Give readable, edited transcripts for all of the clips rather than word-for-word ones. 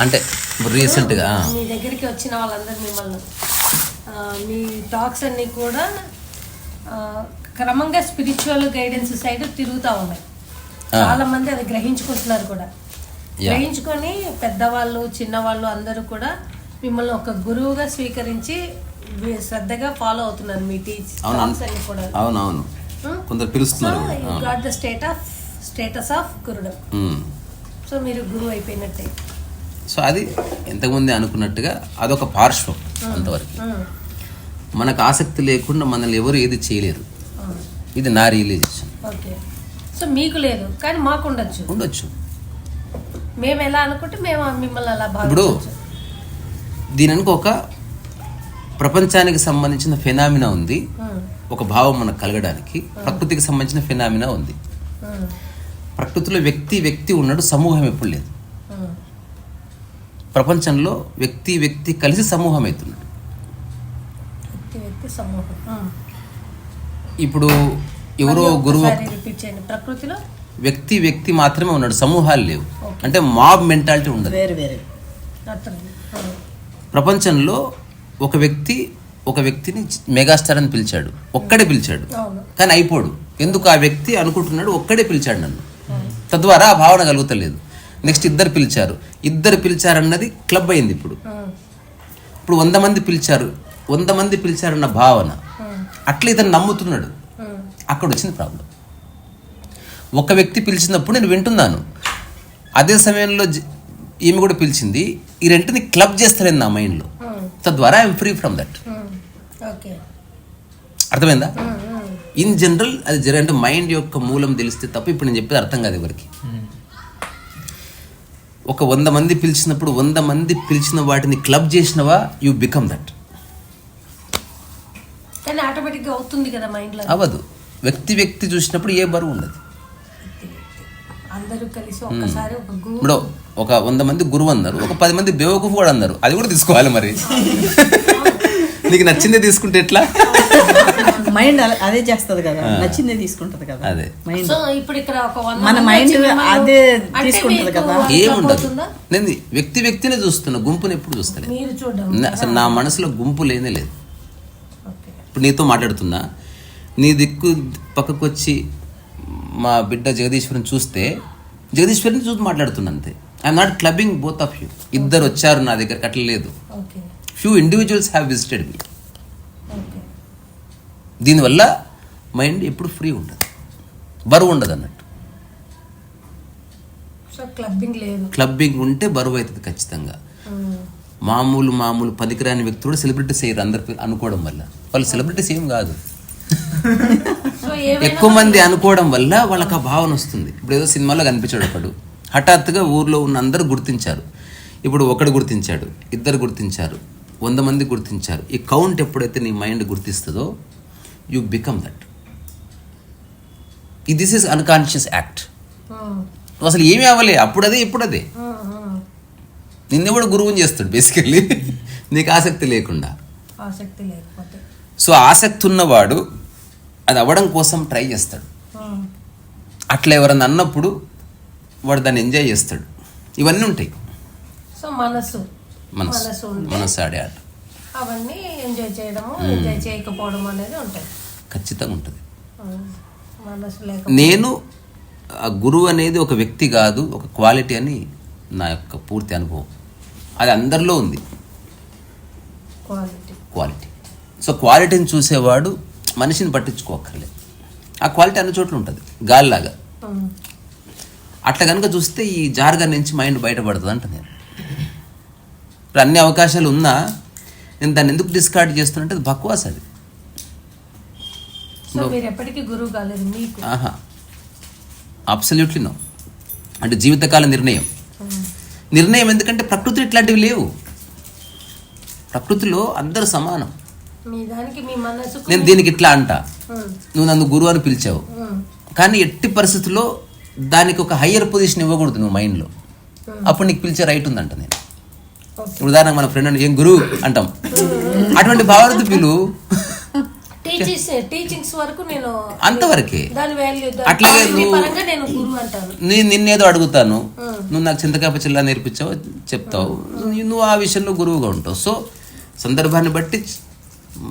అంటే రీసెంట్గా మీ దగ్గరికి వచ్చిన వాళ్ళందరూ మిమ్మల్ని మీ టాక్స్ అన్నీ కూడా క్రమంగా స్పిరిచువల్ గైడెన్స్ సైడ్ తిరుగుతూ ఉన్నాయి. చాలా మంది అది గ్రహించుకుంటున్నారు కూడా. గ్రహించుకొని పెద్దవాళ్ళు చిన్నవాళ్ళు అందరూ కూడా మిమ్మల్ని ఒక గురువుగా స్వీకరించి శ్రద్ధగా ఫాలో అవుతున్నారు మీ టాక్స్ అన్ని కూడా. అవునవును, కొందరు పిలుస్తున్నారు. గాట్ ద స్టేటస్ ఆఫ్ గురుడం. సో మీరు గురువు అయిపోయినట్టే. సో అది ఎంతకుముందే అనుకున్నట్టుగా అదొక పార్శ్వం. అంతవరకు మనకు ఆసక్తి లేకుండా మనల్ని ఎవరు ఏది చేయలేరు. ఇది నా రియలైజేషన్. ఓకే. సో మీకు లేదు కానీ మాకు ఉండొచ్చు. మేము ఎలా అనుకుంటే మేము మిమ్మల్ని అలా ఇప్పుడు భావించవచ్చు. దీనికి ఒక ప్రపంచానికి సంబంధించిన ఫెనామినా ఉంది. ఒక భావం మనకు కలగడానికి ప్రకృతికి సంబంధించిన ఫెనామినా ఉంది. ప్రకృతిలో వ్యక్తి ఉన్నాడు, సమూహం ఎప్పుడు లేదు. ప్రపంచంలో వ్యక్తి కలిసి సమూహం అవుతున్నాడు. ఇప్పుడు ఎవరో గురువు ప్రకృతిలో వ్యక్తి మాత్రమే ఉన్నాడు, సమూహాలు లేవు. అంటే మాబ్ మెంటాలిటీ ఉండదు. ప్రపంచంలో ఒక వ్యక్తిని మెగాస్టార్ అని పిలిచాడు, ఒక్కడే పిలిచాడు, కానీ అయిపోడు. ఎందుకు? ఆ వ్యక్తి అనుకుంటున్నాడు ఒక్కడే పిలిచాడు నన్ను, తద్వారా ఆ భావన కలుగుతలేదు. నెక్స్ట్ ఇద్దరు పిలిచారన్నది క్లబ్ అయింది. ఇప్పుడు 100 మంది పిలిచారన్న భావన అట్లా ఇతను నమ్ముతున్నాడు. అక్కడ వచ్చింది ప్రాబ్లం. ఒక వ్యక్తి పిలిచినప్పుడు నేను వింటున్నాను, అదే సమయంలో ఈమె కూడా పిలిచింది. ఈ రెంటిని క్లబ్ చేస్తలేదు నా మైండ్లో, తద్వారా ఐఎమ్ ఫ్రీ ఫ్రమ్ దట్. అర్థమైందా? ఇన్ జనరల్ అది అంటే మైండ్ యొక్క మూలం తెలిస్తే తప్ప ఇప్పుడు నేను చెప్పేది అర్థం కాదు ఎవరికి. ఒక 100 మంది పిలిచినప్పుడు 100 మంది పిలిచిన వాటిని క్లబ్ చేసినవా, యూ బికమ్ దట్. అవ్వదు. వ్యక్తి చూసినప్పుడు ఏ బరువు ఉండదు. ఇప్పుడు ఒక 100 మంది గురువు అన్నారు, ఒక 10 మంది బేవకూఫ్ కూడా అన్నారు. అది కూడా తీసుకోవాలి మరి. నీకు నచ్చిందే తీసుకుంటే ఎట్లా? మైండ్ అదే చేస్తుంది కదా, నచ్చిందే తీసుకుంటది కదా. అదే ఇప్పుడు ఇక్కడ మన మైండ్ అదే తీసుకుంటది కదా. ఏముండదు. నేను వ్యక్తినే చూస్తున్నా, గుంపుని ఎప్పుడు చూస్తాను. అసలు నా మనసులో గుంపు లేనే లేదు. ఇప్పుడు నీతో మాట్లాడుతున్నా, నీ దిక్కు పక్కకు వచ్చి మా బిడ్డ జగదీశ్వరిని చూస్తే జగదీశ్వరిని చూసి మాట్లాడుతున్నా అంతే. I'm not clubbing both of you. ఇద్దరు వచ్చారు నా దగ్గరికి అట్లా లేదు. ఫ్యూ ఇండివిజువల్స్ హ్యావ్ విజిటెడ్ మీ. దీనివల్ల మైండ్ ఎప్పుడు ఫ్రీ ఉండదు, బరువు ఉండదు అన్నట్టు. క్లబ్బింగ్ ఉంటే బరువు అవుతుంది ఖచ్చితంగా. మామూలు పనికిరాని వ్యక్తులు కూడా సెలబ్రిటీస్ అయ్యారు అందరు అనుకోవడం వల్ల. వాళ్ళు సెలబ్రిటీస్ ఏం కాదు, ఎక్కువ మంది అనుకోవడం వల్ల వాళ్ళకి ఆ భావన వస్తుంది. ఇప్పుడు ఏదో సినిమాలో కనిపించాడు ఒకడు, హఠాత్తుగా ఊర్లో ఉన్న అందరూ గుర్తించారు. ఇప్పుడు ఒకడు గుర్తించాడు, ఇద్దరు గుర్తించారు, 100 మంది గుర్తించారు. ఈ కౌంట్ ఎప్పుడైతే నీ మైండ్ గుర్తిస్తుందో you become that. This is unconscious act. అసలు ఏమీ అవ్వలే, అప్పుడదే ఇప్పుడదే. నిన్నెవడు గురువుని చేస్తాడు బేసికల్లీ, నీకు ఆసక్తి లేకుండా. సో ఆసక్తి ఉన్నవాడు అది అవ్వడం కోసం ట్రై చేస్తాడు. అట్లా ఎవరన్నా అన్నప్పుడు వాడు దాన్ని ఎంజాయ్ చేస్తాడు. ఇవన్నీ ఉంటాయి. సో మనసు ఆడే ఆట అవన్నీ ఎంజాయ్ చేయడము, ఎంజాయ్ చేయకపోవడం అనేది ఉంటాయి. ఖచ్చితంగా ఉంటుంది. నేను గురువు అనేది ఒక వ్యక్తి కాదు, ఒక క్వాలిటీ అని నా యొక్క పూర్తి అనుభవం. అది అందరిలో ఉంది, క్వాలిటీ. సో క్వాలిటీని చూసేవాడు మనిషిని పట్టించుకోక్కర్లేదు. ఆ క్వాలిటీ అన్ని చోట్ల ఉంటుంది, గాలిలాగా. అట్లా కనుక చూస్తే ఈ జార్గా నుంచి మైండ్ బయటపడుతుంది అంట. నేను ఇప్పుడు అన్ని అవకాశాలు ఉన్నా నేను దాన్ని ఎందుకు డిస్కార్డ్ చేస్తున్నట్టు అది బక్వాస్. అది అబ్సల్యూట్లీ నో. అంటే జీవితకాల నిర్ణయం ఎందుకంటే ప్రకృతి ఇట్లాంటివి లేవు. ప్రకృతిలో అందరూ సమానం. నేను దీనికి ఇట్లా అంటా, నువ్వు నన్ను గురువు అని పిలిచావు, కానీ ఎట్టి పరిస్థితుల్లో దానికి ఒక హయ్యర్ పొజిషన్ ఇవ్వకూడదు నువ్వు మైండ్లో. అప్పుడు నీకు పిలిచే రైట్ ఉందంట. నేను ఉదాహరణకు మన ఫ్రెండ్ అని ఏం గురువు అంటాం, అటువంటి భావనతో పిలు. టీచింగ్స్ వరకు నేను అంతవరకే. దాని వాల్యూ అట్లాగే పరంగా నేను గురువు అంటాను. నిన్నేదో అడుగుతాను, నువ్వు నాకు చింతకాయ పచ్చళ్ళ నేర్పించావు చెప్తావు, నువ్వు ఆ విషయంలో గురువుగా ఉంటావు. సో సందర్భాన్ని బట్టి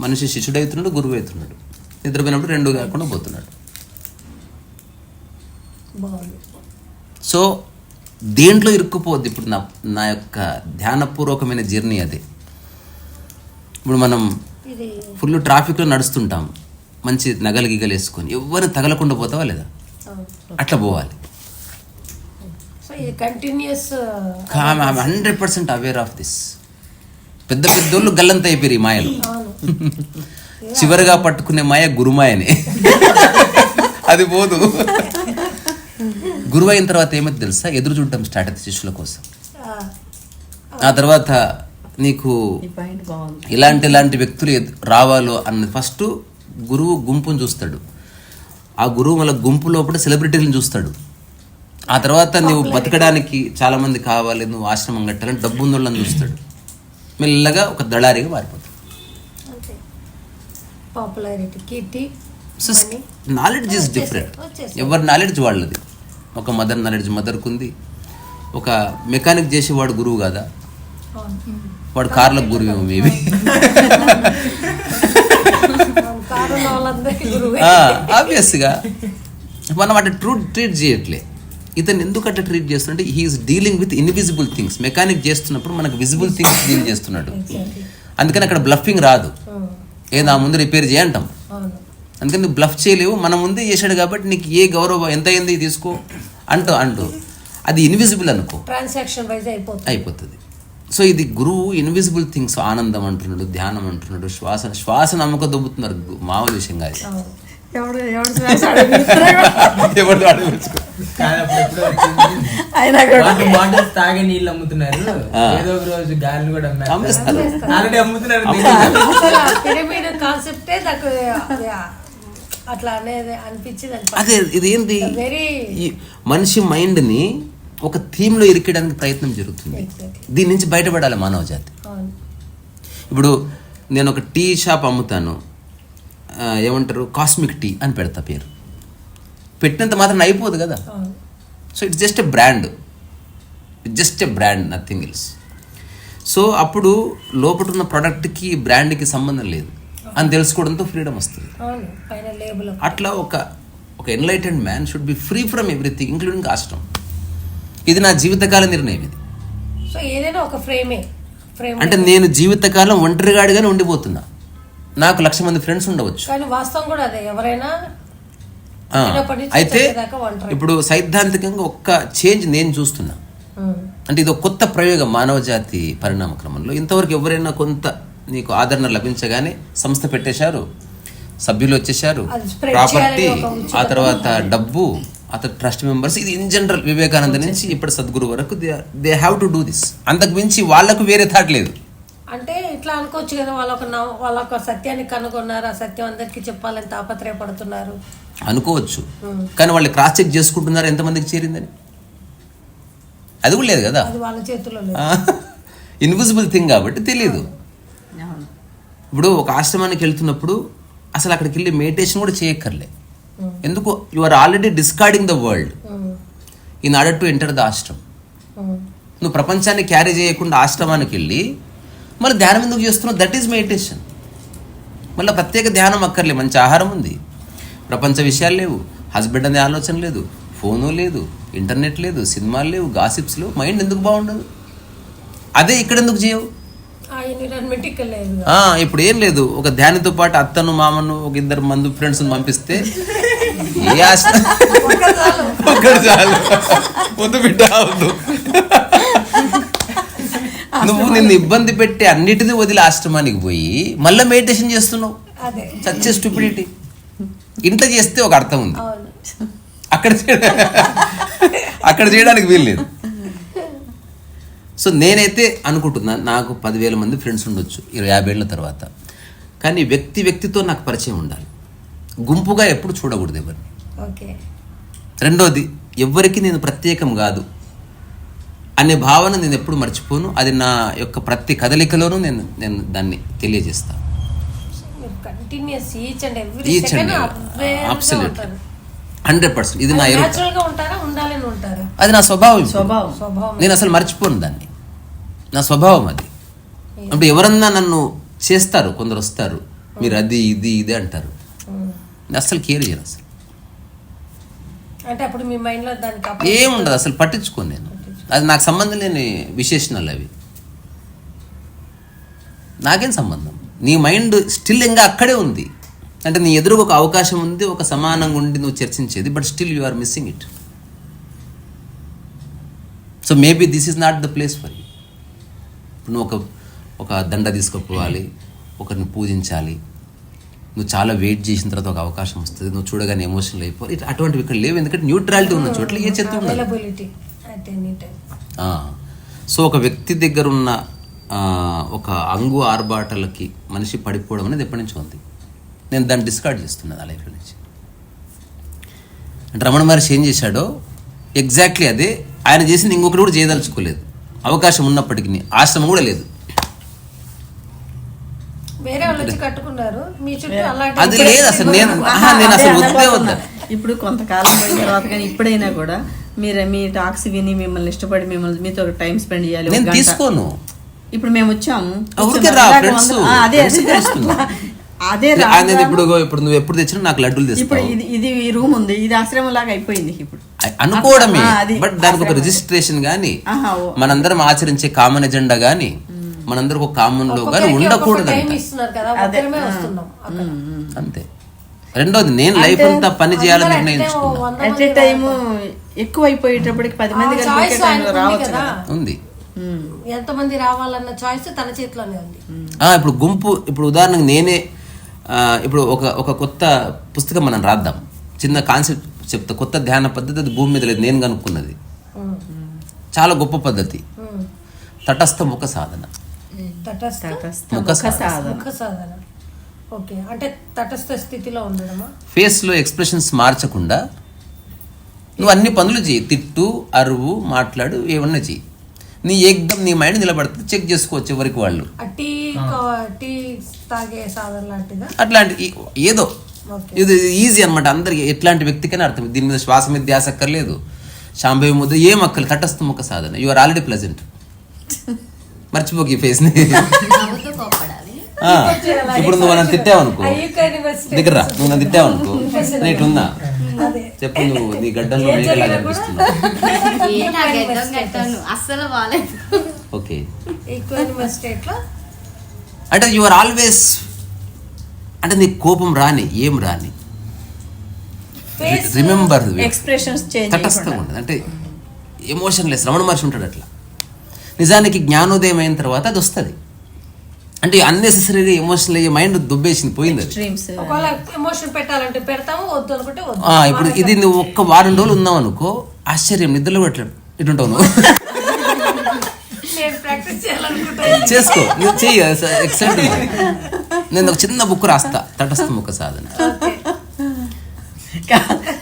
మనిషి శిష్యుడవుతున్నాడు, గురువు అవుతున్నాడు. నిద్రపోయినప్పుడు రెండు కాకుండా పోతున్నాడు. బాగుంది. సో దేంట్లో ఇరుక్కుపోద్ది ఇప్పుడు నా యొక్క ధ్యానపూర్వకమైన జర్నీ అదే. ఇప్పుడు మనం ఇది ఫుల్ ట్రాఫిక్లో నడుస్తుంటాం, మంచి నగలు గిగలు వేసుకొని ఎవరిని తగలకుండా పోతావా లేదా, అట్లా పోవాలి. సో ఇది కంటిన్యూస్ 100% అవేర్ ఆఫ్ దిస్. పెద్ద పెద్దోళ్ళు గల్లంత అయిపోయారు ఈ మాయలు. చివరిగా పట్టుకునే మాయ గురుమాయనే. అది పోదు. గురువు అయిన తర్వాత ఏమైతే తెలుసా, ఎదురు చూడటం స్టార్ట్ అవుతుంది శిష్యుల కోసం. ఆ తర్వాత నీకు ఇలాంటి వ్యక్తులు రావాలో అన్నది ఫస్ట్ గురువు గుంపును చూస్తాడు. ఆ గురువు మళ్ళీ గుంపు లోపల సెలబ్రిటీలను చూస్తాడు. ఆ తర్వాత నువ్వు బతకడానికి చాలా మంది కావాలి, నువ్వు ఆశ్రమం కట్టాలని డబ్బు ఉన్నోళ్ళని చూస్తాడు. మెల్లగా ఒక దళారిగా మారిపోతాడు. Knowledge is different. ఎవరి నాలెడ్జ్ వాళ్ళది. ఒక మదర్ నాలెడ్జ్ మదర్కు ఉంది. ఒక మెకానిక్ చేసేవాడు గురువు కదా, వాడు కార్లకు గురువు మేబీ. ఆబ్వియస్గా మనం అట్లా ట్రీట్ చేయట్లే. ఇతను ఎందుకు అట్లా ట్రీట్ చేస్తుంటే he's dealing with invisible things. Mechanic చేస్తున్నప్పుడు మనకు విజిబుల్ థింగ్స్ డీల్ చేస్తున్నాడు. అందుకని అక్కడ బ్లఫింగ్ రాదు. నా ముందు రిపేర్ చేయంటాం, అందుకని నువ్వు బ్లఫ్ చేయలేవు. మన ముందే చేశాడు కాబట్టి నీకు ఏ గౌరవం ఎంత అయింది తీసుకో అంటూ అది ఇన్విజిబుల్ అనుకో, ట్రాన్సాక్షన్ వైజ్ అయిపోతుంది. సో ఇది గురువు ఇన్విజిబుల్ థింగ్స్, ఆనందం అంటున్నాడు, ధ్యానం అంటున్నాడు, శ్వాస నమ్మక దొబ్బుతున్నారు. మామూలు విషయం కాదు. తాగే నీళ్ళు అమ్ముతున్నారు, ఏదో ఒక రోజు గాలిని కూడా అమ్ముతున్నారు. కాన్సెప్టే నాకు అట్లా అనేది అనిపించింది. అదే ఇది ఏంటి, మనిషి మైండ్ ని ఒక థీమ్ లో ఇరికేయడానికి ప్రయత్నం జరుగుతుంది. దీని నుంచి బయటపడాలి మానవ జాతి. ఇప్పుడు నేను ఒక టీ షాప్ అమ్ముతాను, ఏమంటారు కాస్మిక్ టీ అని పెడతా పేరు. పెట్టినంత మాత్రం అయిపోదు కదా. So it's just a brand, nothing else. So అప్పుడు లోపల ఉన్న ప్రోడక్ట్కి బ్రాండ్కి సంబంధం లేదు అని తెలుసుకోవడంతో ఫ్రీడమ్ వస్తుంది. అట్లా ఒక enlightened man should be free from everything including ఆశ్రమం. ఇది నా జీవితకాల నిర్ణయం. ఇది సో ఏదైనా ఒక ఫ్రేమ్ అంటే నేను జీవితకాలం ఒంటరిగాడిగానే ఉండిపోతున్నా. నాకు 1,00,000 మంది ఫ్రెండ్స్ ఉండవచ్చు, కానీ వాస్తవం కూడా అదే. ఎవరైనా అయితే ఇప్పుడు సైద్ధాంతికంగా ఒక్క చేంజ్ నేను చూస్తున్నా. అంటే ఇది ఒక కొత్త ప్రయోగం మానవ జాతి పరిణామ క్రమంలో. ఇంతవరకు ఎవరైనా కొంత నీకు ఆదరణ లభించగానే సంస్థ పెట్టేశారు, సభ్యులు వచ్చేసారు, ప్రాపర్టీ, ఆ తర్వాత డబ్బు, ఆ తర్వాత ట్రస్ట్ మెంబర్స్. ఇది ఇన్ జనరల్ వివేకానంద నుంచి ఇప్పుడు సద్గురు వరకు they have to do this. అంతకు మించి వాళ్ళకు వేరే థాట్ లేదు. అంటే ఇట్లా అనుకోవచ్చు కదా, వాళ్ళొక సత్యాన్ని కనుగొన్నారు, ఆ సత్యం అందరికి చెప్పాలని తాపత్రయపడుతున్నారు అనుకోవచ్చు. కానీ వాళ్ళు క్రాస్ చెక్ చేసుకుంటున్నారు ఎంతమందికి చేరిందని. అది కూడా లేదు కదా, అది వాళ్ళ చేతుల్లో లేదు. ఇన్విజిబుల్ థింగ్ కాబట్టి తెలియదు. ఇప్పుడు ఒక ఆశ్రమానికి వెళ్తున్నప్పుడు అసలు అక్కడికి వెళ్ళి మెడిటేషన్ కూడా చేయక్కర్లే. ఎందుకు, you are already discarding the world in order to enter the ashram. నువ్వు ప్రపంచాన్ని క్యారీ చేయకుండా ఆశ్రమానికి వెళ్ళి మళ్ళీ ధ్యానం ఎందుకు చేస్తున్నావు? That is meditation. మళ్ళీ ప్రత్యేక ధ్యానం అక్కర్లే. మంచి ఆహారం ఉంది, ప్రపంచ విషయాలు లేవు, హస్బెండ్ అనే ఆలోచన లేదు, ఫోను లేదు, ఇంటర్నెట్ లేదు, సినిమాలు లేవు, గాసిప్స్ లేవు. మైండ్ ఎందుకు బాగుండదు? అదే ఇక్కడ ఎందుకు చేయవు? ఇప్పుడు ఏం లేదు, ఒక ధ్యానితో పాటు అత్తను మామను ఒక 2 మంది ఫ్రెండ్స్ పంపిస్తే నువ్వు నిన్ను ఇబ్బంది పెట్టి అన్నిటినీ వదిలి ఆశ్రమానికి పోయి మళ్ళీ మెడిటేషన్ చేస్తున్నావు. Such stupidity. ఇంత చేస్తే ఒక అర్థం ఉంది, అక్కడ చేయడానికి వీల్లేదు. సో నేనైతే అనుకుంటున్నా, నాకు 10,000 మంది ఫ్రెండ్స్ ఉండొచ్చు 50 ఏళ్ళ తర్వాత. కానీ వ్యక్తితో నాకు పరిచయం ఉండాలి. గుంపుగా ఎప్పుడు చూడకూడదు ఎవరిని. రెండోది, ఎవరికి నేను ప్రత్యేకం కాదు అనే భావన నేను ఎప్పుడు మర్చిపోను. అది నా యొక్క ప్రతి కదలికలోనూ నేను దాన్ని తెలియజేస్తాను. Continuous each and every each and second absolutely 100%. ఇది నా ఎరుక, న్యాచురల్ గా ఉంటారా, ఉండాలని ఉంటారా? అది నా స్వభావం ఇప్పుడు. స్వభావం. నేను అసలు మర్చిపోను దాన్ని, నా స్వభావం అది. అంటే ఎవరన్నా నన్ను చేస్తారు, కొందరు వస్తారు, మీరు అది ఇది ఇదే అంటారు, నేను అసలు కేర్ చేయను అసలు. అంటే అప్పుడు మీ మైండ్ లో దానికి ఏముండదు, అసలు పట్టించుకోను నేను. అది నాకు సంబంధం లేని విశేషణాలు అవి, నాకేం సంబంధం. నీ మైండ్ స్టిల్ ఇంకా అక్కడే ఉంది. అంటే నీ ఎదురుగా ఒక అవకాశం ఉంది, ఒక సమానంగా ఉండి నువ్వు చర్చించేది, but still you are missing it. So maybe this is not the place for you. ఇప్పుడు నువ్వు ఒక దండ తీసుకుపోవాలి, ఒకరిని పూజించాలి, నువ్వు చాలా వెయిట్ చేసిన తర్వాత ఒక అవకాశం వస్తుంది, నువ్వు చూడగానే ఎమోషనల్ అయిపోవాలి, అటువంటివి ఇక్కడ లేవు. ఎందుకంటే న్యూట్రాలిటీ ఉన్న చోట్ల ఏ చెత్త ఉండదు. Availability at any time. So ఒక వ్యక్తి దగ్గర ఉన్న ఒక అంగు ఆర్బాటలకి మనిషి పడిపోవడం అనేది ఎప్పటి నుంచి ఉంది. నేను దాన్ని డిస్కార్డ్ చేస్తున్నాను ఆ లైఫ్ నుంచి. అంటే రమణ మహర్షి ఏం చేశాడో ఎగ్జాక్ట్లీ అదే ఆయన చేసింది, ఇంకొకటి కూడా చేయదలుచుకోలేదు. అవకాశం ఉన్నప్పటికీ ఆశ్రమం కూడా లేదు. వేరే వాళ్ళు వచ్చి కట్టుకున్నారు, మీ చుట్టూ అది లేదు అసలు. నేను అసలు వద్దే వద్దా. ఇప్పుడు కొంతకాలం పోయిన తర్వాత కానీ ఇప్పుడైనా కూడా మీరు మీ టాక్స్ విని మిమ్మల్ని ఇష్టపడి మిమ్మల్ని మీతో టైం స్పెండ్ చేయాలి. నేను తీసుకోను. ఇప్పుడు మేము వచ్చాము, అదే ఇప్పుడు నువ్వు ఎప్పుడు తెచ్చినా నాకు లడ్డూలు ఇప్పుడు తెస్తావు. ఇది రూమ్ ఉంది, ఇది ఆశ్రమం లాగా అయిపోయింది ఇప్పుడు అనుకోవడమే. బట్ దానికి ఒక రిజిస్ట్రేషన్ గానీ, మనందరం ఆచరించే కామన్ ఎజెండా గానీ, మనందరికి ఒక కామన్ లో గానీ ఉండకూడదు అంతే. రెండోది, నేను లైఫ్ అంతా పని చేయాలని నిర్ణయించుకున్నా. అట్ ఏ టైమ్ ఎక్కువ అయిపోయేటప్పటికి 10 మంది రావచ్చు ఉంది. ఎంతమంది రావాలన్న చాయిస్ తన చేతిలోనే ఉంది. ఇప్పుడు గుంపు, ఇప్పుడు ఉదాహరణకు నేనే ఇప్పుడు ఒక కొత్త పుస్తకం మనం రాద్దాం, చిన్న కాన్సెప్ట్ చెప్తా, కొత్త ధ్యాన పద్ధతి, అది భూమి మీద లేదు, నేను కనుక్కున్నది, చాలా గొప్ప పద్ధతి. తటస్థ ముఖ సాధన. ముఖ సాధన. ఓకే, అంటే తటస్థ స్థితిలో ఉండడమా? ఫేస్ లో ఎక్స్ప్రెషన్స్ మార్చకుండా నువ్వు అన్ని పనులు చేయి, తిట్టు, అరువు, మాట్లాడు, ఏమన్నా చెయ్యి, నీ ఏకదం నీ మైండ్ నిలబడుతుంది. చెక్ చేసుకోవచ్చు ఎవరికి వాళ్ళు. అట్లాంటి ఏదో ఇది ఈజీ అనమాట అందరికి, ఎట్లాంటి వ్యక్తికైనా అర్థం. దీని మీద శ్వాస మీద ధ్యాస అక్కర్లేదు, శాంభవి ముద్ద ఏం అక్కర్లేదు. తటస్థ ముఖ సాధన. You are already pleasant. మర్చిపోక ఈ ఫేస్ ని. ఇప్పుడు నువ్వు నన్ను తిట్టావనుకో, దగ్గర నువ్వు నన్ను తిట్టావనుకో, నేను ఇట్లున్నా చెప్పు, నువ్వు నీ గడ్డంలో మేకలా కనిపిస్తున్నావు. ఓకే, అంటే యు ఆర్ ఆల్వేస్, అంటే నీ కోపం రాని, ఏం రాని, రిమెంబర్ ఎక్స్ప్రెషన్స్ తటస్థంగా ఉంటుంది. అంటే ఎమోషన్ లెస్. రమణ మహర్షి ఉంటాడు అట్లా. నిజానికి జ్ఞానోదయం అయిన తర్వాత అది వస్తుంది. అంటే అన్నెసెసరీగా ఎమోషనల్ అయ్యే మైండ్ దుబ్బేసింది, పోయింది. ఇప్పుడు ఇది నువ్వు ఒక్క వారం రోజులు ఉన్నావు అనుకో, ఆశ్చర్యం, నిద్రలో పెట్టాడు ఇటుంటావు నువ్వు. చేసుకో, నువ్వు చెయ్యి, ఎక్సైట్. నేను ఒక చిన్న బుక్ రాస్తా, తటస్థ ముఖ సాధన.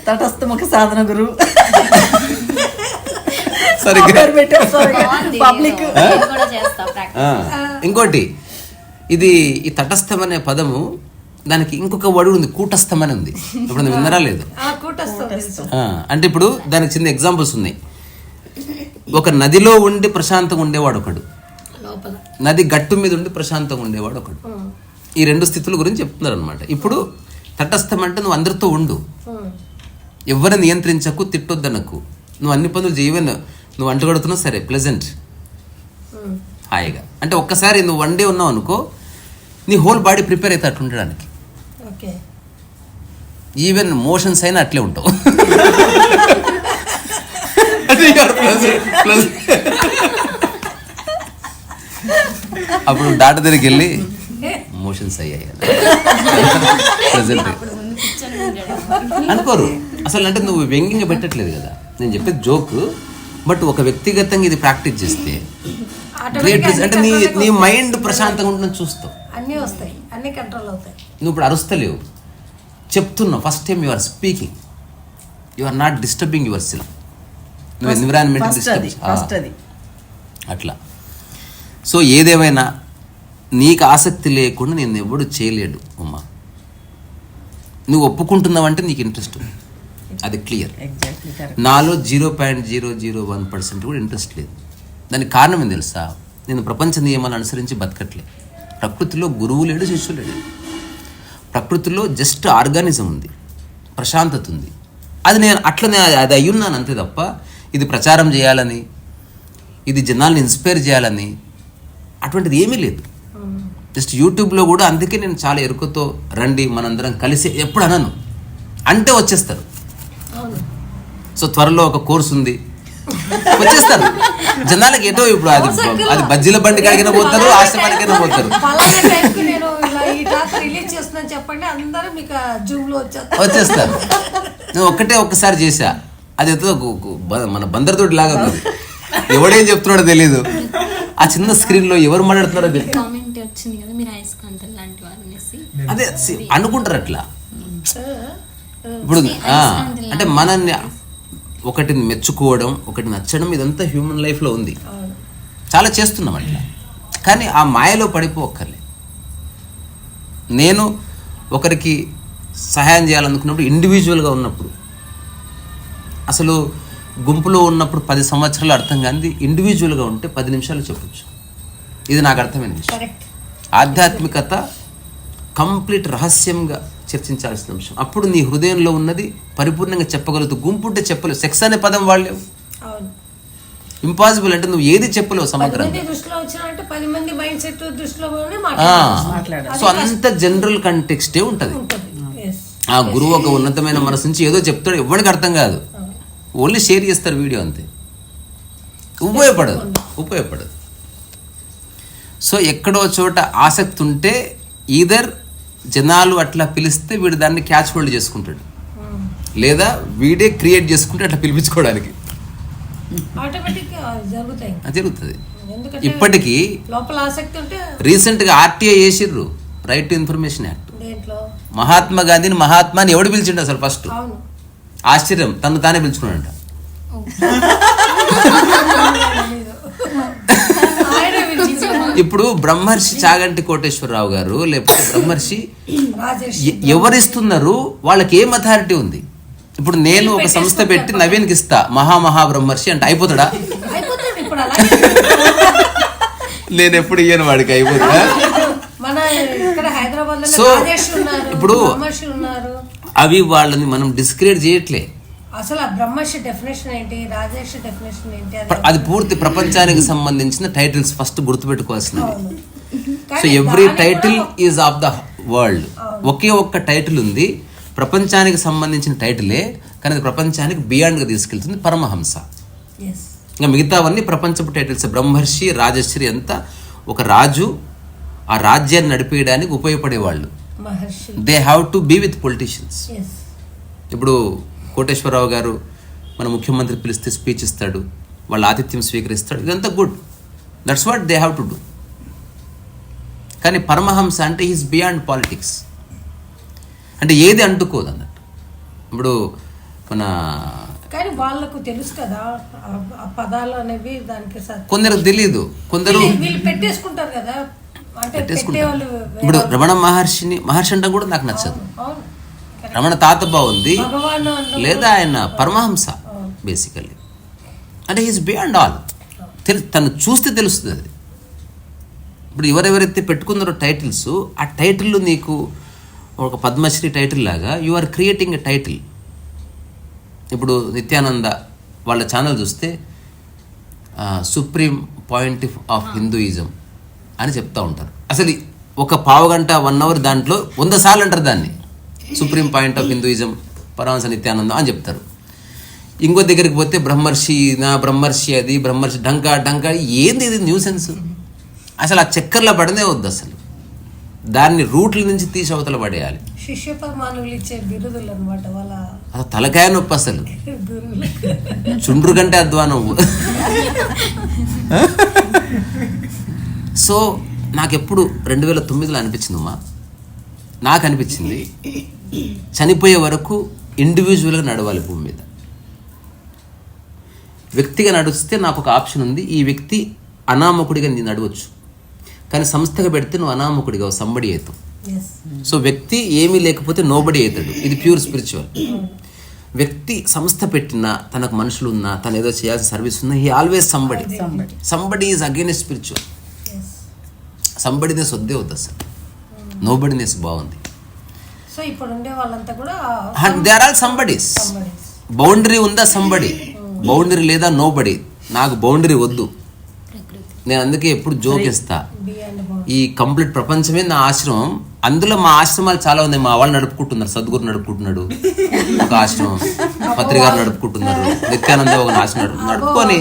తటస్థ ముఖ సాధన గురువు. ఇంకోటి, ఇది ఈ తటస్థం అనే పదము, దానికి ఇంకొక వడు ఉంది, కూటస్థం అని ఉంది. ఇప్పుడు విన్నరా లేదు? అంటే ఇప్పుడు దానికి చిన్న ఎగ్జాంపుల్స్ ఉన్నాయి. ఒక నదిలో ఉండి ప్రశాంతంగా ఉండేవాడు ఒకడు, నది గట్టు మీద ఉండి ప్రశాంతంగా ఉండేవాడు ఒకడు. ఈ రెండు స్థితుల గురించి చెప్తున్నారు అనమాట. ఇప్పుడు తటస్థం అంటే నువ్వు అందరితో ఉండు, ఎవరిని నియంత్రించకు, తిట్టొద్దనకు, నువ్వు అన్ని పనులు చేయవని, నువ్వు అంటుగడుతున్నావు సరే, ప్లెజెంట్, హాయిగా. అంటే ఒక్కసారి నువ్వు వన్ డే ఉన్నావు అనుకో, నీ హోల్ బాడీ ప్రిపేర్ అవుతా అట్లా ఉండడానికి. ఈవెన్ మోషన్స్ అయినా అట్లే ఉంటావు. అప్పుడు డాక్టర్ దగ్గరికి వెళ్ళి మోషన్స్ అయ్యాయి అనుకోరు అసలు. అంటే నువ్వు వ్యంగ్యంగా పెట్టట్లేదు కదా, నేను చెప్పేది జోక్. బట్ ఒక వ్యక్తిగతంగా ఇది ప్రాక్టీస్ చేస్తే గ్రేట్. అంటే నీ మైండ్ ప్రశాంతంగా ఉంటుందని చూస్తావు, అన్నీ వస్తాయి, అన్ని కంట్రోల్ అవుతాయి. నువ్వు ఇప్పుడు అరుస్తలేవు, చెప్తున్నావు. First time you are speaking, you are not disturbing yourself. నువ్వు ఎన్విరాన్మెంట్ డిస్టర్బ్ అట్లా. సో ఏదేమైనా నీకు ఆసక్తి లేకుండా నేను ఎవడు చేయలేడు అమ్మా. నువ్వు ఒప్పుకుంటున్నావంటే నీకు ఇంట్రెస్ట్ ఉంది, అది క్లియర్. Exactly correct. నాలో 0.001% కూడా ఇంట్రెస్ట్ లేదు. దానికి కారణం ఏం తెలుసా? నేను ప్రపంచ నియమాలను అనుసరించి బతకట్లే. ప్రకృతిలో గురువు లేడు, శిష్యుడు లేడు. ప్రకృతిలో జస్ట్ ఆర్గానిజం ఉంది, ప్రశాంతత ఉంది. అది నేను అట్లనే అది అయ్యున్నాను అంతే తప్ప ఇది ప్రచారం చేయాలని, ఇది జనాల్ని ఇన్స్పైర్ చేయాలని అటువంటిది ఏమీ లేదు. జస్ట్ యూట్యూబ్లో కూడా అందుకే నేను చాలా ఎరుకతో రండి మనందరం కలిసి ఎప్పుడు అనను, అంటే వచ్చేస్తారు. సో త్వరలో ఒక కోర్సు ఉంది, వచ్చేస్తారు జనాలకి. ఏటో ఇప్పుడు అది బజ్జీల బండి కాడికైనా పోతారు, ఆశ్రమానికైనా పోతారు. వచ్చేస్తారు. నేను ఒక్కసారి చేశా, అది మన బందర్తోటి లాగా ఉంది. ఎవడేం చెప్తున్నాడో తెలీదు, ఆ చిన్న స్క్రీన్ లో ఎవరు మాట్లాడుతున్నారో తెలియదు. అదే అనుకుంటారు అట్లా. ఇప్పుడు అంటే మనల్ని ఒకటిని మెచ్చుకోవడం, ఒకటి నచ్చడం, ఇదంతా హ్యూమన్ లైఫ్లో ఉంది, చాలా చేస్తున్నాం అట్లా. కానీ ఆ మాయలో పడిపోక్కర్లే. నేను ఒకరికి సహాయం చేయాలనుకున్నప్పుడు, ఇండివిజువల్గా ఉన్నప్పుడు, అసలు గుంపులో ఉన్నప్పుడు 10 సంవత్సరాలు అర్థం కానిది ఇండివిజువల్గా ఉంటే 10 నిమిషాలు చెప్పచ్చు. ఇది నాకు అర్థమైన విషయం. ఆధ్యాత్మికత కంప్లీట్ రహస్యంగా చర్చించాల్సిన అంశం. అప్పుడు నీ హృదయంలో ఉన్నది పరిపూర్ణంగా చెప్పగలుగుతావు. గుంపు ఉంటే చెప్పలేవు. సెక్స్ అనే పదం వాడలేవు, ఇంపాసిబుల్. అంటే నువ్వు ఏది చెప్పలేవు సమగ్రంగా. సో అంత జనరల్ కంటెక్స్టే ఉంటుంది. ఆ గురువు ఒక ఉన్నతమైన మనసు నుంచి ఏదో చెప్తాడు, ఎవరికి అర్థం కాదు, ఓన్లీ షేర్ చేస్తారు వీడియో, అంతే. ఉపయోగపడదు. సో ఎక్కడో చోట ఆసక్తి ఉంటే ఈధర్ జనాలు అట్లా పిలిస్తే వీడు దాన్ని క్యాచ్ హోల్డ్ చేసుకుంటాడు, లేదా వీడే క్రియేట్ చేసుకుంటే అట్లా పిలిపించుకోవడానికి జరుగుతుంది. ఇప్పటికీ రీసెంట్గా RTI చేసిర్రు, right to information act. Mahatma గాంధీని మహాత్మాని ఎవడు పిలిచిండు అసలు? ఫస్ట్ ఆశ్చర్యం, తను తానే పిలుచుకున్నాడంట. ఇప్పుడు బ్రహ్మర్షి చాగంటి కోటేశ్వరరావు గారు, లేకపోతే బ్రహ్మర్షి ఎవరిస్తున్నారు? వాళ్ళకి ఏం అథారిటీ ఉంది? ఇప్పుడు నేను ఒక సంస్థ పెట్టి నవీన్కి ఇస్తా మహా బ్రహ్మర్షి అంటే అయిపోతాడా? నేను ఎప్పుడు ఇయ్యను వాడికి, అయిపోతుందా? సో ఇప్పుడు అవి వాళ్ళని మనం డిస్క్రియేట్ చేయట్లే. అసలు బ్రహ్మర్షి డెఫినేషన్ ఏంటి, రాజర్షి డెఫినేషన్ ఏంటి, అది పూర్తి ప్రపంచానికి సంబంధించిన టైటిల్స్ ఫస్ట్ గుర్తుపెట్టుకోవాల్సినవి. So every title is of the world. ఒకే ఒక్క టైటిల్ ఉంది, ప్రపంచానికి సంబంధించిన టైటిలే, కానీ అది ప్రపంచానికి బియాండ్గా తీసుకెళ్తుంది, పరమహంస. ఇంకా మిగతావన్నీ ప్రపంచపు టైటిల్స్. బ్రహ్మర్షి, రాజశ్రీ అంతా ఒక రాజు ఆ రాజ్యాన్ని నడిపేయడానికి ఉపయోగపడేవాళ్ళు. They have to be with politicians. ఇప్పుడు కోటేశ్వరరావు గారు మన ముఖ్యమంత్రి పిలిస్తే స్పీచ్ ఇస్తాడు, వాళ్ళ ఆతిథ్యం స్వీకరిస్తాడు, ఇదంతా good, that's what they have to do. కానీ పరమహంస అంటే ఈజ్ బియాండ్ పాలిటిక్స్, అంటే ఏది అంటుకోదు అన్నట్టు. ఇప్పుడు మన కానీ వాళ్ళకు తెలుసు కదా ఆ పదాలు అనేవి, దానికి కొందరికి తెలియదు, కొందరు పెట్టేసుకుంటారు కదా. ఇప్పుడు రమణ మహర్షి అంటే కూడా నాకు నచ్చదు. రమణ తాత బాగుంది, లేదా ఆయన పరమహంస బేసికల్లీ. అంటే ఈజ్ బియాండ్ ఆల్. తను చూస్తే తెలుస్తుంది అది. ఇప్పుడు ఎవరెవరైతే పెట్టుకున్నారో టైటిల్స్, ఆ టైటిల్ నీకు ఒక పద్మశ్రీ టైటిల్ లాగా you are creating a title. ఇప్పుడు నిత్యానంద వాళ్ళ ఛానల్ చూస్తే సుప్రీం పాయింట్ ఆఫ్ హిందూయిజం అని చెప్తూ ఉంటారు. అసలు ఒక పావుగంట 1 అవర్ దాంట్లో 100 సార్లు అంటారు దాన్ని, supreme point of Hinduism Paramahamsa Nithyanandam అని చెప్తారు. ఇంకో దగ్గరికి పోతే బ్రహ్మర్షి అది బ్రహ్మర్షి డంకా ఏంది ఇది న్యూసెన్స్. అసలు ఆ చక్కర్లో పడనే వద్దు, అసలు దాన్ని రూట్ల నుంచి తీసి అవతల పడేయాలి. శిష్య పరమాణువులు ఇచ్చే బిరుదులు అన్నమాట వాళ్ళ. అది తలకాయ నొప్పి అసలు, చుండ్రు కంటే అధ్వానం. సో నాకెప్పుడు 2009లో అనిపించిందమ్మా, నాకు అనిపించింది చనిపోయే వరకు ఇండివిజువల్గా నడవాలి భూమి మీద. వ్యక్తిగా నడిస్తే నాకు ఒక ఆప్షన్ ఉంది, ఈ వ్యక్తి అనామకుడిగా నేను నడవచ్చు, కానీ సంస్థగా పెడితే నువ్వు అనామకుడిగా సంబడి అవుతావు. సో వ్యక్తి ఏమీ లేకపోతే నోబడి అవుతాడు. ఇది ప్యూర్ స్పిరిచువల్. వ్యక్తి సంస్థ పెట్టినా, తనకు మనుషులు ఉన్నా, తను ఏదో చేయాల్సిన సర్వీస్ ఉన్నా, he always somebody is against spiritual. Somebodiness వద్దే వద్దు అసలు, నోబడినెస్ బాగుంది. సో ఇప్పుడు ఉండే వాళ్ళంతా కూడా they are all somebodies. Boundary ఉందా సంబడి, బౌండరీ లేదా నోబడి. నాకు బౌండరీ వద్దు. నేను అందుకే ఎప్పుడు జోకిస్తా, ఈ కంప్లీట్ ప్రపంచమే నా ఆశ్రమం. అందులో మా ఆశ్రమాలు చాలా ఉన్నాయి. మా వాళ్ళు నడుపుకుంటున్నారు, సద్గురు నడుపుకుంటున్నాడు ఒక ఆశ్రమం, పత్రికారు నడుపుకుంటున్నారు, నిత్యానంద ఒక ఆశ్రమం నడుపుకొని,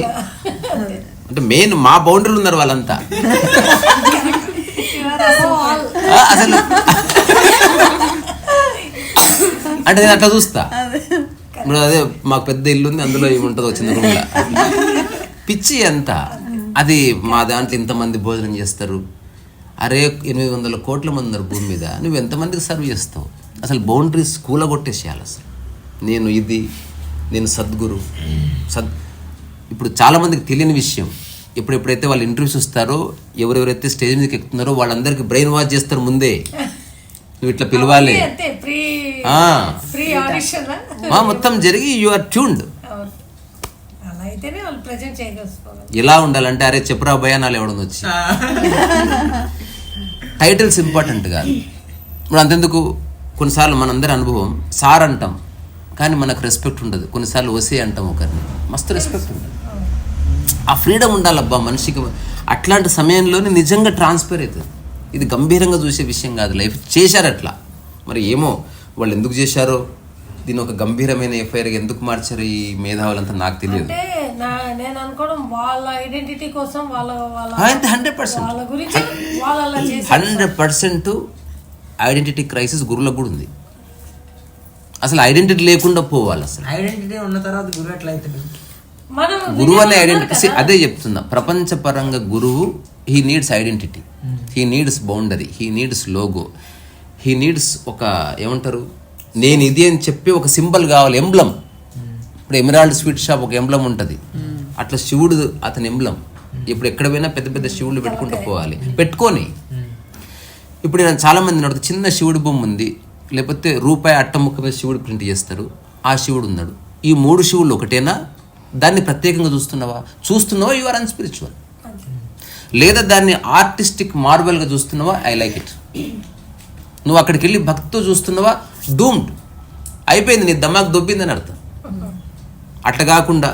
అంటే మెయిన్ మా బౌండరీలు ఉన్నారు వాళ్ళంతా. అసలు అంటే నేను అట్లా చూస్తా. ఇప్పుడు అదే మాకు పెద్ద ఇల్లు ఉంది, అందులో ఏముంటుందో చిన్న రూమ్లో పిచ్చి ఎంత. అది మా దాంట్లో ఇంతమంది భోజనం చేస్తారు. అరే 800 కోట్ల మంది ఉన్నారు భూమి మీద, నువ్వు ఎంతమందికి సర్వ్ చేస్తావు? అసలు బౌండరీస్ కూలగొట్టేసేయాలి అసలు. నేను సద్గురు ఇప్పుడు చాలామందికి తెలియని విషయం. ఎప్పుడైతే వాళ్ళు ఇంటర్వ్యూస్ ఇస్తారో, ఎవరెవరైతే స్టేజ్ మీదకి ఎక్కుతున్నారో వాళ్ళందరికీ బ్రెయిన్ వాష్ చేస్తారు ముందే. నువ్వు ఇట్లా పిలవాలి, మొత్తం జరిగి యు ఆర్ ట్యూన్డ్. ఎలా ఉండాలంటే, అరే చెప్పురా భయానాలు ఎవడం వచ్చి టైటిల్స్ ఇంపార్టెంట్ కాదు. ఇప్పుడు అంతెందుకు, కొన్నిసార్లు మనందరి అనుభవం సార్ అంటాం కానీ మనకు రెస్పెక్ట్ ఉండదు. కొన్నిసార్లు వసే అంటాం ఒకరిని, మస్తు రెస్పెక్ట్ ఉండదు. ఆ ఫ్రీడమ్ ఉండాలబ్బా మనిషికి. అట్లాంటి సమయంలోనే నిజంగా ట్రాన్స్ఫర్ అవుతుంది. ఇది గంభీరంగా చూసే విషయం కాదు. లైఫ్ చేశారు అట్లా, మరి ఏమో వాళ్ళు ఎందుకు చేశారో, దీని ఒక గంభీరమైన ఎఫ్ఐఆర్ ఎందుకు మార్చారు ఈ మేధావులంతా నాకు తెలియదు. నేను అనుకోవడం వాళ్ళ ఐడెంటిటీ కోసం 100% ఐడెంటిటీ క్రైసిస్ గురువులకు కూడా ఉంది. అసలు ఐడెంటిటీ లేకుండా పోవాలి. అసలు ఐడెంటిటీ ఉన్న తర్వాత గురువు ఎట్లా అవుతుంది? గురువు అనే ఐడెంటిటీ, అదే చెప్తున్నా, ప్రపంచపరంగా గురువు he needs identity, he needs boundary, he needs logo, he needs ఒక ఏమంటారు, నేను ఇది అని చెప్పి ఒక సింబల్ కావాలి, ఎంబ్లం. ఇప్పుడు ఎమరాల్డ్ స్వీట్ షాప్ ఒక ఎంబ్లం ఉంటుంది, అట్లా శివుడు అతని ఎంబ్లం. ఇప్పుడు ఎక్కడ పోయినా పెద్ద పెద్ద శివుళ్ళు పెట్టుకుంటూ పోవాలి, పెట్టుకొని. ఇప్పుడు నేను చాలా మంది నడుతుంది, చిన్న శివుడి బొమ్మ ఉంది, లేకపోతే రూపాయి అట్టముక్క మీద శివుడు ప్రింట్ చేస్తారు, ఆ శివుడు ఉన్నాడు. ఈ 3 శివుళ్ళు ఒకటేనా? దాన్ని ప్రత్యేకంగా చూస్తున్నావా యు ఆర్ అన్స్పిరిచువల్. లేదా దాన్ని ఆర్టిస్టిక్ మార్బల్గా చూస్తున్నావా, ఐ లైక్ ఇట్. నువ్వు అక్కడికి వెళ్ళి భక్తితో చూస్తున్నావా, డూమ్డ్ అయిపోయింది, నీ దమాక్ దొబ్బిందని అర్థం. అట్లా కాకుండా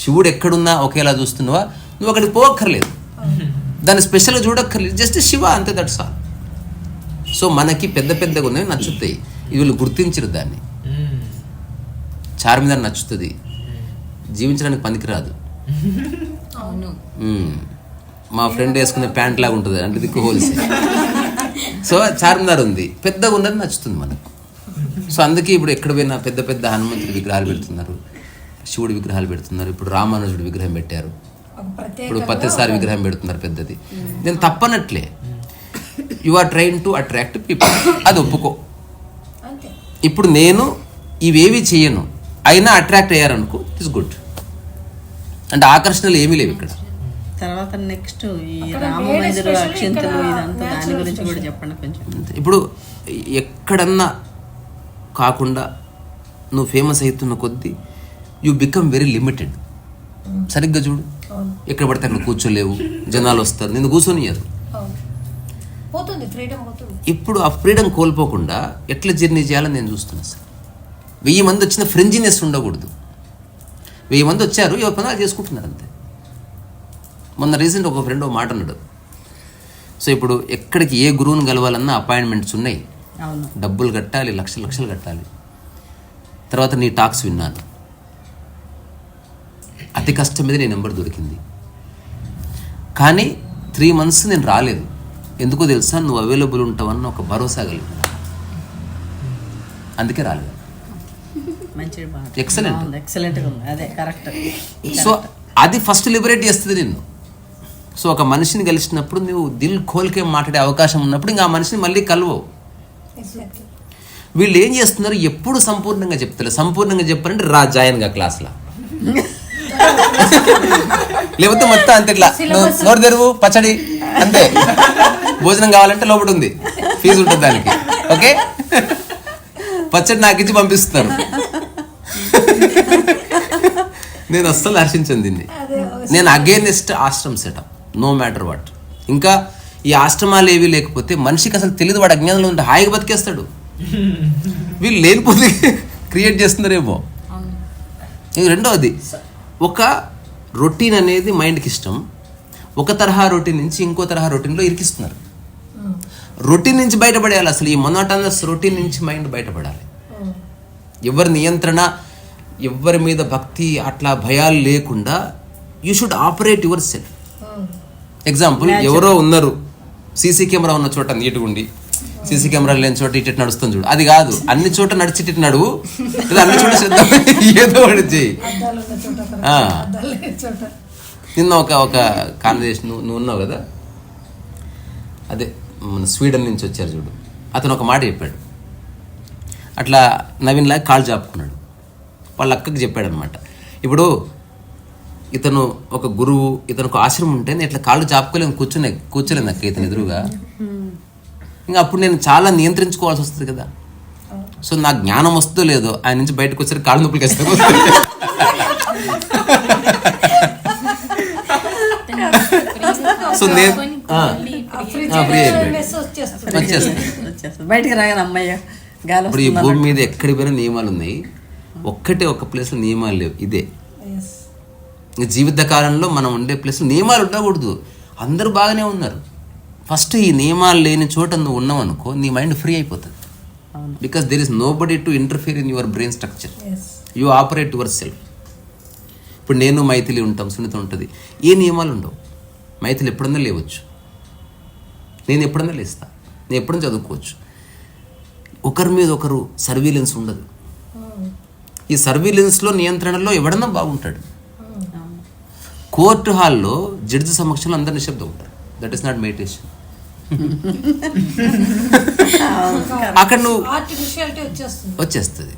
శివుడు ఎక్కడున్నా ఒకేలా చూస్తున్నావా, నువ్వు అక్కడికి పోక్కర్లేదు, దాన్ని స్పెషల్గా చూడక్కర్లేదు, జస్ట్ శివ అంతే, దట్స్ ఆల్. సో మనకి పెద్దగా ఉన్నవి నచ్చుతాయి, వీళ్ళు గుర్తించరు దాన్ని. చార్మినార్ నచ్చుతుంది, జీవించడానికి పనికిరాదు. మా ఫ్రెండ్ వేసుకునే ప్యాంట్ లాగా ఉంటుంది, అంటే దిక్కు హోల్సే. సో చార్మినార్ ఉంది, పెద్దగా ఉన్నది నచ్చుతుంది మనకు. సో అందుకే ఇప్పుడు ఎక్కడ పోయినా పెద్ద హనుమంతుడి విగ్రహాలు పెడుతున్నారు, శివుడి విగ్రహాలు పెడుతున్నారు, ఇప్పుడు రామానుజుడి విగ్రహం పెట్టారు, ఇప్పుడు పత్తిసారి విగ్రహం పెడుతున్నారు పెద్దది. నేను తప్పనట్లే, you are trying to attract people, అది ఒప్పుకో. ఇప్పుడు నేను ఇవేవి చేయను, అయినా అట్రాక్ట్ అయ్యారనుకో, ఇట్స్ గుడ్. అంటే ఆకర్షణలు ఏమీ లేవు ఇక్కడ. తర్వాత నెక్స్ట్ ఈ రామ మందిర అక్షంతలు ఇదంతా, దాని గురించి కూడా చెప్పండి కొంచెం. ఇప్పుడు ఎక్కడన్నా కాకుండా నువ్వు ఫేమస్ అవుతున్న కొద్దీ యూ బికమ్ వెరీ లిమిటెడ్. సరిగ్గా చూడు, ఎక్కడ పడితే అక్కడ కూర్చోలేవు, జనాలు వస్తారు, నిన్ను కూర్చొనియరు. ఇప్పుడు ఆ ఫ్రీడమ్ కోల్పోకుండా ఎట్లా జర్నీ చేయాలని నేను చూస్తున్నాను సార్. 1000 మంది వచ్చిన ఫ్రెంజినెస్ ఉండకూడదు. 1000 మంది వచ్చారు, ఎవరి పనులు చేసుకుంటున్నారు అంతే. మొన్న రీసెంట్ ఒక ఫ్రెండ్ ఒక మాట అన్నాడు. సో ఇప్పుడు ఎక్కడికి ఏ గురువుని కలవాలన్నా అపాయింట్మెంట్స్ ఉన్నాయి, డబ్బులు కట్టాలి, లక్షలు కట్టాలి. తర్వాత నీ టాక్స్ విన్నాను, అతి కష్టం మీద నీ నెంబర్ దొరికింది. కానీ 3 months నేను రాలేదు. ఎందుకో తెలుసా, నువ్వు అవైలబుల్ ఉంటావన్న ఒక భరోసా కలిగి, అందుకే రాలేదు. ఎక్సలెంట్. సో అది ఫస్ట్ లిబరేట్ చేస్తుంది నిన్ను. సో ఒక మనిషిని కలిసినప్పుడు నువ్వు దిల్ ఖోల్కే మాట్లాడే అవకాశం ఉన్నప్పుడు ఇంకా ఆ మనిషిని మళ్ళీ కలవవు. వీళ్ళు ఏం చేస్తున్నారు, ఎప్పుడు సంపూర్ణంగా చెప్తారు. సంపూర్ణంగా చెప్పారంటే రా జాయిన్గా క్లాస్లో, లేకపోతే మొత్తం అంతే, ఇట్లా నోరు తెరువు పచ్చడి అంతే. భోజనం కావాలంటే లోపల ఉంది, ఫీజు ఉంటుంది దానికి. ఓకే, పచ్చడి నాకు ఇచ్చి పంపిస్తున్నారు. నేను అస్సలు హర్షించను దీన్ని. నేను against ashram setup, no matter what. ఇంకా ఈ ఆశ్రమాలు ఏవి లేకపోతే మనిషికి అసలు తెలియదు, వాడు అజ్ఞానంలో ఉంటే హాయిగా బతికేస్తాడు. వీళ్ళు లేనిపోతే క్రియేట్ చేస్తున్నారేమో. రెండవది, ఒక రొటీన్ అనేది మైండ్కి ఇష్టం. ఒక తరహా రొటీన్ నుంచి ఇంకో తరహా రొటీన్లో ఇరికిస్తున్నారు. రొటీన్ నుంచి బయటపడేయాలి. అసలు ఈ మొనోటనస్ రొటీన్ నుంచి మైండ్ బయటపడాలి. ఎవరి నియంత్రణ, ఎవరి మీద భక్తి, అట్లా భయాలు లేకుండా you should operate your self. Example, ఎవరో ఉన్నారు సీసీ కెమెరా ఉన్న చోట నీట్గా ఉండి, సీసీ కెమెరా లేని చోట ఇటు నడుస్తుంది చూడు, అది కాదు. అన్ని చోట నడిచి ఇటు నడువు, లేదా అన్ని చోట శ్రద్ధ ఏదో ఒకటి చెయ్యి. నిన్న ఒక కాన్వర్సేషన్ నువ్వు ఉన్నావు కదా, అదే మన స్వీడన్ నుంచి వచ్చారు చూడు, అతను ఒక మాట చెప్పాడు. అట్లా నవీన్ లాగా కాళ్ళు చాపుకున్నాడు. వాళ్ళ అక్కకి చెప్పాడు అనమాట, ఇప్పుడు ఇతను ఒక గురువు, ఇతనికి ఆశ్రమం ఉంటే నేను ఇట్లా కాళ్ళు చాపుకోలేము, కూర్చోలేను అక్క ఇతను ఎదురుగా. ఇంకా అప్పుడు నేను చాలా నియంత్రించుకోవాల్సి వస్తుంది కదా. సో నాకు జ్ఞానం వస్తుందో లేదో, ఆయన నుంచి బయటకు వచ్చారు కాళ్ళు నొప్పులకి వేస్తారు. సో నేను బయటకు రాగానే అమ్మయ్య గాలి. ఇప్పుడు ఈ భూమి మీద ఎక్కడికి పోయినా నియమాలు ఉన్నాయి, ఒక ప్లేస్లో నియమాలు లేవు. ఇదే జీవిత కాలంలో మనం ఉండే ప్లేస్లో నియమాలు ఉండకూడదు. అందరూ బాగానే ఉన్నారు. ఫస్ట్ ఈ నియమాలు లేని చోట నువ్వు ఉన్నావు అనుకో, నీ మైండ్ ఫ్రీ అయిపోతుంది. Because there is nobody to interfere in your brain structure. You operate yourself. ఇప్పుడు నేను మైథిలి ఉంటాం, సునీత ఉంటుంది, ఏ నియమాలు ఉండవు. మైథిలి ఎప్పుడన్నా లేవచ్చు, నేను ఎప్పుడన్నా లేస్తా, నేను ఎప్పుడన్నా చదువుకోవచ్చు. ఒకరి మీద ఒకరు సర్వీలెన్స్ ఉండదు. ఈ సర్వీలెన్స్లో, నియంత్రణలో ఎవడన్నా బాగుంటాడు. కోర్టు హాల్లో జడ్జి సమక్షంలో అందరు నిశ్శబ్దం ఉంటారు. That is not meditation. అక్కడ నువ్వు వచ్చేస్తుంది.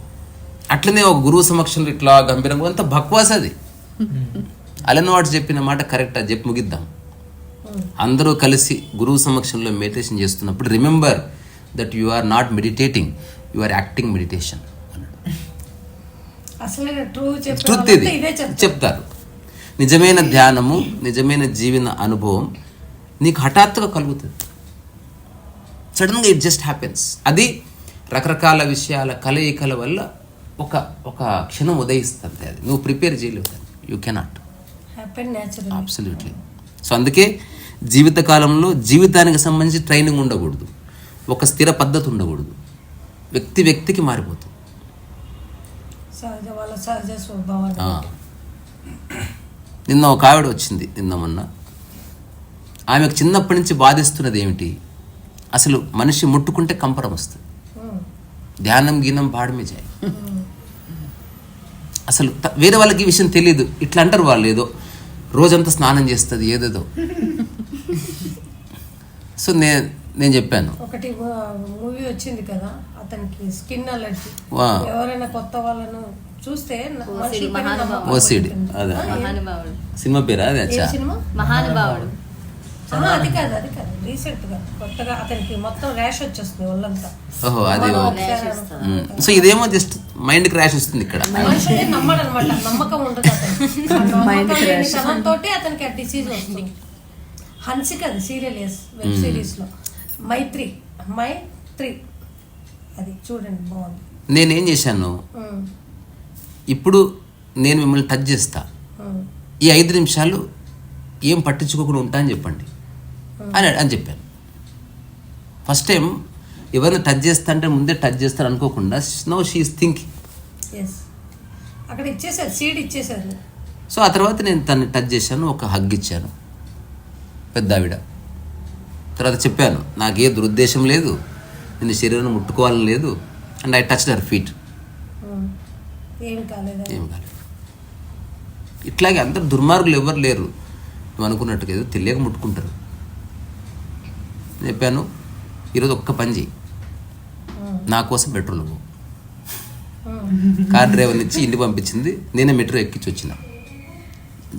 అట్లనే ఒక గురువు సమక్షంలో ఇట్లా గంభీరంగా అంత బక్వాస్ అది. అలెన్ వాట్స్ చెప్పిన మాట కరెక్ట్, అది చెప్పి ముగిద్దాం. అందరూ కలిసి గురువు సమక్షంలో మెడిటేషన్ చేస్తున్నప్పుడు remember that you are not meditating, you are acting meditation అన్నాడు. ట్రూత్ ఇది చెప్తారు. నిజమైన ధ్యానము, నిజమైన జీవన అనుభవం నీకు హఠాత్తుగా కలుగుతుంది. సడన్గా ఇట్ జస్ట్ హ్యాపెన్స్. అది రకరకాల విషయాల కలయికల వల్ల ఒక క్షణం ఉదయిస్తుంది. అది నువ్వు ప్రిపేర్ చేయలేవు, యూ కెనాట్. అబ్సల్యూట్లీ. సో అందుకే జీవితకాలంలో జీవితానికి సంబంధించి ట్రైనింగ్ ఉండకూడదు, ఒక స్థిర పద్ధతి ఉండకూడదు. వ్యక్తికి మారిపోతుంది. నిన్న ఒక ఆవిడ వచ్చింది, మొన్న. ఆమెకు చిన్నప్పటి నుంచి బాధిస్తున్నది ఏమిటి, అసలు మనిషి ముట్టుకుంటే కంపరం వస్తుంది. ధ్యానం గీనం పాడమే చేయాలి. అసలు వేరే వాళ్ళకి ఈ విషయం తెలియదు. ఇట్లా అంటారు వాళ్ళు, ఏదో రోజంతా స్నానం చేస్తుంది ఏదేదో. సో నేను చెప్పాను, ఒకటి మూవీ వచ్చింది కదా, అతనికి స్కిన్ అలర్జీ. ఎవరైనా కొత్త వాళ్ళను చూస్తే ఓసిడి, అదే సినిమా పేరా? అదే మహానుభావుడు. అది కాదు రీసెంట్ గా కొత్తగా అతనికి మొత్తం ర్యాష్ వచ్చేస్తుంది ఒళ్ళంతా. ఓహో, అది. సో ఇదేమో జస్ట్ మైండ్ క్రాష్ వస్తుంది. ఇక్కడ మనుషుల్ని నమ్మడు అనమాట, నమ్మకం ఉండదు అతనికి. అతనికి ఆ డిసీజ్ వస్తుంది. హన్సిక, అది సీరియల్, వెబ్ సిరీస్ లో మైత్రి అది చూడండి, బాగుంది. నేనేం చేశాను, ఇప్పుడు నేను మిమ్మల్ని టచ్ చేస్తా, ఈ 5 నిమిషాలు ఏం పట్టించుకోకుండా ఉంటా అని చెప్పండి అని చెప్పాను. ఫస్ట్ టైం ఎవరిని టచ్ చేస్తా అంటే ముందే టచ్ చేస్తారు అనుకోకుండా, నౌ షీ ఈస్ థింకింగ్. అక్కడ ఇచ్చేసారు, సీడ్ ఇచ్చేసారు. సో ఆ తర్వాత నేను తన్ని టచ్ చేశాను, ఒక హగ్ ఇచ్చాను. పెద్ద ఆవిడ. తర్వాత చెప్పాను, నాకు ఏ దురుద్దేశం లేదు, నేను శరీరాన్ని ముట్టుకోవాలని లేదు. And I touch there feet. ఏం కాలేదు. ఇట్లాగే అందరు దుర్మార్గులు ఎవరు లేరు. నువ్వు అనుకున్నట్టుగా ఏదో తెలియక ముట్టుకుంటారు. చెప్పాను, ఈరోజు ఒక్క పని చేయి, నా కోసం పెట్రోల్ పో. కార్ డ్రైవర్ని ఇచ్చి ఇంటికి పంపించింది, నేనే మెట్రో ఎక్కించి వచ్చిన.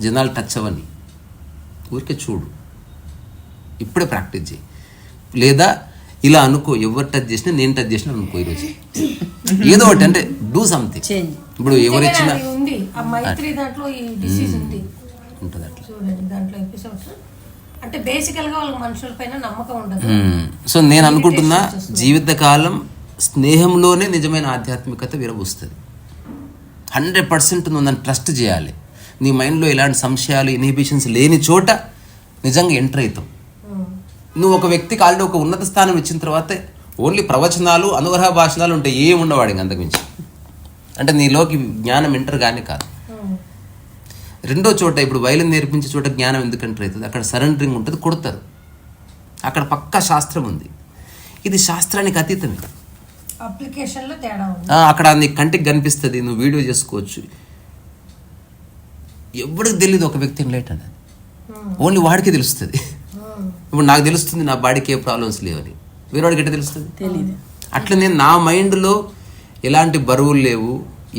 జనాలు టచ్ అవ్వని, ఊరికే చూడు, ఇప్పుడే ప్రాక్టీస్ చేయి. లేదా ఇలా అనుకో, ఎవరు టచ్ చేసినా నేను టచ్ చేసినా అనుకో ఈరోజు ఏదో ఒకటి అంటే డూ సంథింగ్. చేంజ్ ఇప్పుడు ఎవరు ఇచ్చినా అది ఉంది ఆ మైత్రి దాంట్లో ఈ డిసీజ్ ఉంది ఉంటుంది అట్లా. చూడండి దాంట్లో ఎపిసోడ్స్ అంటే బేసికల్ గా వాళ్ళకి మనుషుల పైన నమ్మకం ఉండదు. సో నేను అనుకుంటున్నా జీవితకాలం స్నేహంలోనే నిజమైన ఆధ్యాత్మికత విరబూస్తుంది. 100% నువ్వు నన్ను ట్రస్ట్ చేయాలి. నీ మైండ్లో ఎలాంటి సంశయాలు ఇన్హిబిషన్స్ లేని చోట నిజంగా ఎంటర్ అవుతావు. నువ్వు ఒక వ్యక్తికి ఆల్రెడీ ఒక ఉన్నత స్థానం ఇచ్చిన తర్వాత ఓన్లీ ప్రవచనాలు అనుగ్రహ భాషణాలు ఉంటాయి, ఏం ఉండవాడు ఇంక అంతకుమించి. అంటే నీలోకి జ్ఞానం ఎంటర్ కానీ కాదు. రెండో చోట ఇప్పుడు వైలిన్ నేర్పించే చోట జ్ఞానం ఎందుకు ఎంటర్ అవుతుంది? అక్కడ సరెండరింగ్ ఉంటుంది, కొడతారు. అక్కడ పక్కా శాస్త్రం ఉంది. ఇది శాస్త్రానికి అతీతమే. అప్లికేషన్ లో తేడా ఉంది. అక్కడ నీ కంటికి కనిపిస్తుంది, నువ్వు వీడియో చేసుకోవచ్చు. ఎవరికి తెలియదు ఒక వ్యక్తి ఎన్లైట్ అనేది, ఓన్లీ వాడికి తెలుస్తుంది. ఇప్పుడు నాకు తెలుస్తుంది నా బాడీకి ఏ ప్రాబ్లమ్స్ లేవని, వేరే వాడికి ఎట్లా తెలుస్తుంది? తెలియదు. అట్లా నేను నా మైండ్లో ఎలాంటి బరువులు లేవు,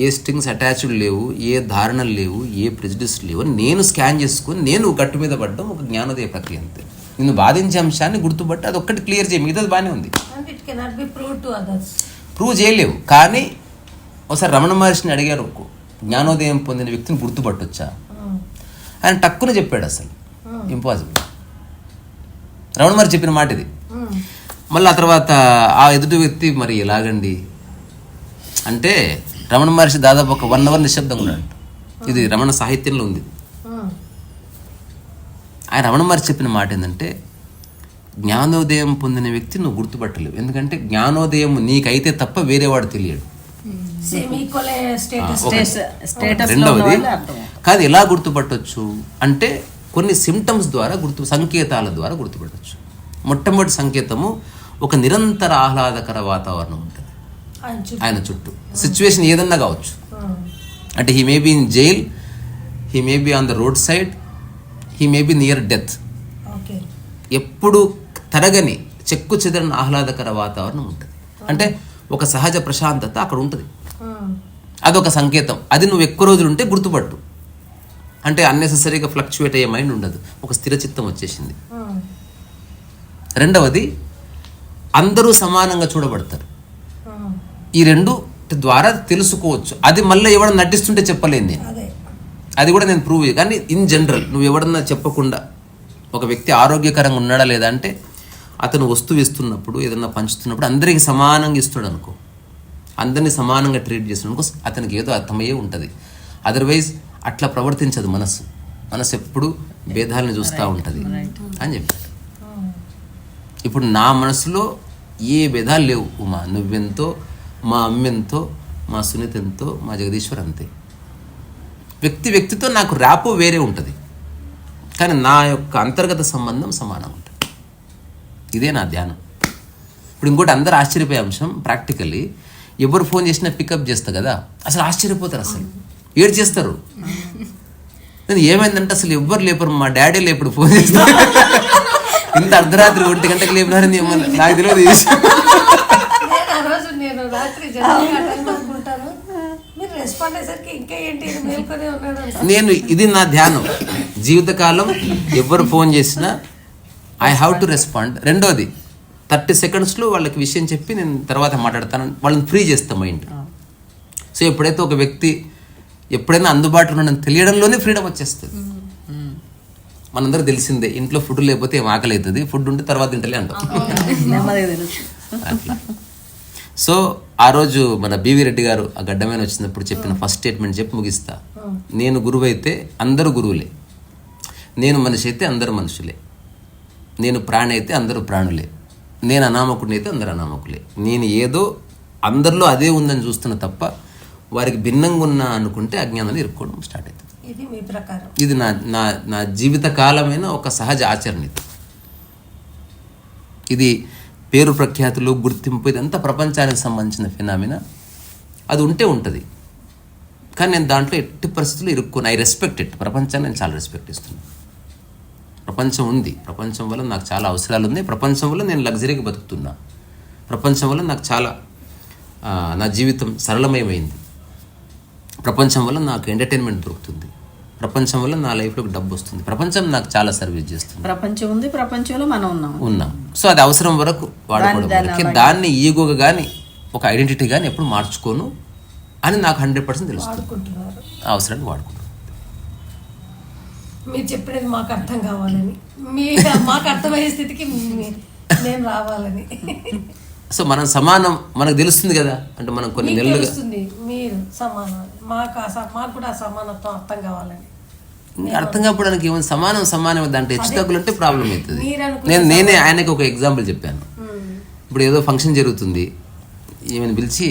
ఏ స్ట్రింగ్స్ అటాచ్డ్ లేవు, ఏ ధారణలు లేవు, ఏ ప్రెజుడిస్ లేవు, నేను స్కాన్ చేసుకొని నేను గట్టు మీద పడ్డం ఒక జ్ఞానోదయ ప్రక్రియ అంతే. నిన్ను బాధించే అంశాన్ని గుర్తుపట్టి అది ఒక్కటి క్లియర్ చేయి, మిగతాది బాగానే ఉంది. And it cannot be proved to others. Prove చేయలేవు. కానీ ఒకసారి రమణ మహర్షిని అడిగారు, జ్ఞానోదయం పొందిన వ్యక్తిని గుర్తుపట్టొచ్చా? ఆయన టక్కున చెప్పాడు, అసలు ఇంపాసిబుల్. రమణ మహర్షి చెప్పిన మాట ఇది. మళ్ళీ ఆ తర్వాత ఆ ఎదుటి వ్యక్తి మరి ఎలాగండి అంటే రమణ మహర్షి దాదాపు ఒక 1 hour నిశ్శబ్దంగా ఉన్నాడు. ఇది రమణ సాహిత్యంలో ఉంది. ఆయన రమణ మహర్షి చెప్పిన మాట ఏంటంటే, జ్ఞానోదయం పొందిన వ్యక్తి నువ్వు గుర్తుపట్టలేవు, ఎందుకంటే జ్ఞానోదయం నీకైతే తప్ప వేరేవాడు తెలియడు. Same equal status. రెండవది కాదు, ఎలా గుర్తుపట్టొచ్చు అంటే కొన్ని సిమ్టమ్స్ ద్వారా సంకేతాల ద్వారా గుర్తుపట్టొచ్చు. మొట్టమొదటి సంకేతము ఒక నిరంతర ఆహ్లాదకర వాతావరణం ఉంటుంది ఆయన చుట్టూ. సిచ్యువేషన్ ఏదన్నా కావచ్చు, అంటే he may be in jail, he may be on the roadside, he may be near death. ఎప్పుడు తరగని చెక్కు చెదరని ఆహ్లాదకర వాతావరణం ఉంటుంది. అంటే ఒక సహజ ప్రశాంతత అక్కడ ఉంటుంది. అదొక సంకేతం. అది నువ్వు ఎక్కువ రోజులు ఉంటే గుర్తుపట్టు. అంటే అన్నెసెసరీగా ఫ్లక్చువేట్ అయ్యే మైండ్ ఉండదు, ఒక స్థిర చిత్తం వచ్చేసింది. రెండవది, అందరూ సమానంగా చూడబడతారు. ఈ రెండు ద్వారా తెలుసుకోవచ్చు. అది మళ్ళీ ఎవడన్నా నటిస్తుంటే చెప్పలేను నేను, అది కూడా నేను ప్రూవ్ చేయ. కానీ ఇన్ జనరల్ నువ్వు ఎవడన్నా చెప్పకుండా ఒక వ్యక్తి ఆరోగ్యకరంగా ఉన్నాడా లేదా అంటే, అతను వస్తువు ఇస్తున్నప్పుడు ఏదన్నా పంచుతున్నప్పుడు అందరికీ సమానంగా ఇస్తాడు అనుకో, అందరినీ సమానంగా ట్రీట్ చేస్తున్నాడు అనుకో, అతనికి ఏదో అర్థమయ్యే ఉంటుంది. అదర్వైజ్ అట్లా ప్రవర్తించదు మనసు. మనసు ఎప్పుడు భేదాలను చూస్తూ ఉంటుంది అని చెప్పాడు. ఇప్పుడు నా మనసులో ఏ భేదాలు లేవు ఉమా. నువ్వెంతో, మా అమ్మెంతో, మా సునీత ఎంతో, మా జగదీశ్వర్ అంతే. వ్యక్తితో నాకు ర్యాపో వేరే ఉంటుంది, కానీ నా యొక్క అంతర్గత సంబంధం సమానంగా ఉంటుంది. ఇదే నా ధ్యానం. ఇప్పుడు ఇంకోటి అందరూ ఆశ్చర్యపోయే అంశం, ప్రాక్టికల్లీ ఎవరు ఫోన్ చేసినా పికప్ చేస్తా కదా, అసలు ఆశ్చర్యపోతారు, అసలు ఏడు చేస్తారు. నేను ఏమైందంటే అసలు ఎవ్వరు లేపరు, మా డాడీ లేపుడు ఫోన్ చేస్తారు. ఇంత అర్ధరాత్రి 1 గంటకు లేపినారని నాకు తెలియదు. ఆ రోజు నేను రాత్రి అనుకుంటాను, మీరు రెస్పాండ్ అయ్యేసరికి ఇంకా ఏంటి మేల్కొనే ఉన్నాడు. నేను ఇది నా ధ్యానం. జీవితకాలం ఎవరు ఫోన్ చేసినా ఐ హ్యావ్ టు రెస్పాండ్. రెండోది 30 secondsలో వాళ్ళకి విషయం చెప్పి నేను తర్వాత మాట్లాడతాను, వాళ్ళని ఫ్రీ చేస్తాను మైండ్. సో ఎప్పుడైతే ఒక వ్యక్తి ఎప్పుడైనా అందుబాటులో ఉండని తెలియడంలోనే ఫ్రీడమ్ వచ్చేస్తుంది. మనందరూ తెలిసిందే, ఇంట్లో ఫుడ్ లేకపోతే ఏం ఆకలి అవుతుంది, ఫుడ్ ఉంటే తర్వాత తింటలే అంటాం. సో ఆ రోజు మన బివి రెడ్డి గారు ఆ గడ్డమైన వచ్చినప్పుడు చెప్పిన ఫస్ట్ స్టేట్మెంట్ చెప్పి ముగిస్తా. నేను గురువు అయితే అందరూ గురువులే, నేను మనిషి అయితే అందరూ మనుషులే, నేను ప్రాణి అయితే అందరూ ప్రాణులే, నేను అనామకుడిని అయితే అందరూ అనామకులే. నేను ఏదో అందరిలో అదే ఉందని చూస్తున్నా తప్ప వారికి భిన్నంగా ఉన్నా అనుకుంటే అజ్ఞానాన్ని ఇరుక్కోవడం స్టార్ట్ అవుతుంది. ఇది మీ ప్రకారం, ఇది నా జీవిత కాలమైన ఒక సహజ ఆచరణ. ఇది పేరు ప్రఖ్యాతులు, గుర్తింపు, ఇదంతా ప్రపంచానికి సంబంధించిన ఫినామినా. అది ఉంటే ఉంటుంది, కానీ నేను దాంట్లో ఎట్టి పరిస్థితుల్లో ఇరుక్కోను. I respect it. ప్రపంచాన్ని నేను చాలా రెస్పెక్ట్ ఇస్తున్నాను. ప్రపంచం ఉంది, ప్రపంచం వల్ల నాకు చాలా అవసరాలు ఉన్నాయి, ప్రపంచం వల్ల నేను లగ్జరీగా బతుకుతున్నా, ప్రపంచం వల్ల నాకు చాలా నా జీవితం సరళమయమైంది, ప్రపంచం వల్ల నాకు ఎంటర్టైన్మెంట్ దొరుకుతుంది, ప్రపంచం వల్ల నా లైఫ్లో డబ్బు వస్తుంది, ప్రపంచం నాకు చాలా సర్వీస్ చేస్తుంది, ప్రపంచం ఉంది, ప్రపంచంలో మనం ఉన్నాం. సో అది అవసరం వరకు వాడుకోవడం వరకు, దాన్ని ఈగోగా కానీ ఒక ఐడెంటిటీ కానీ ఎప్పుడు మార్చుకోను అని నాకు 100% తెలుస్తుంది. వాడుకుంటున్నారు, అవసరాన్ని వాడుకుంటాను. మీరు చెప్పినది మాకు అర్థం కావాలని, మాకు అర్థమయ్యే స్థితికి నేను రావాలని. సో మనం సమానం మనకు తెలుస్తుంది కదా, అంటే మనం కొన్ని నెలలుగా తెలుస్తుంది మీరు సమానం, మాకు కూడా ఆ సమానత్వం అర్థం కావాలని. అర్థం కావడానికి ఏమైనా సమానం దాంట్లో హెచ్చుతగ్గులు అంటే ప్రాబ్లం అవుతుంది. మీరు అనుకునే నేనే ఆయనకి ఒక ఎగ్జాంపుల్ చెప్పాను. ఇప్పుడు ఏదో ఫంక్షన్ జరుగుతుంది, ఈమెను పిలిచి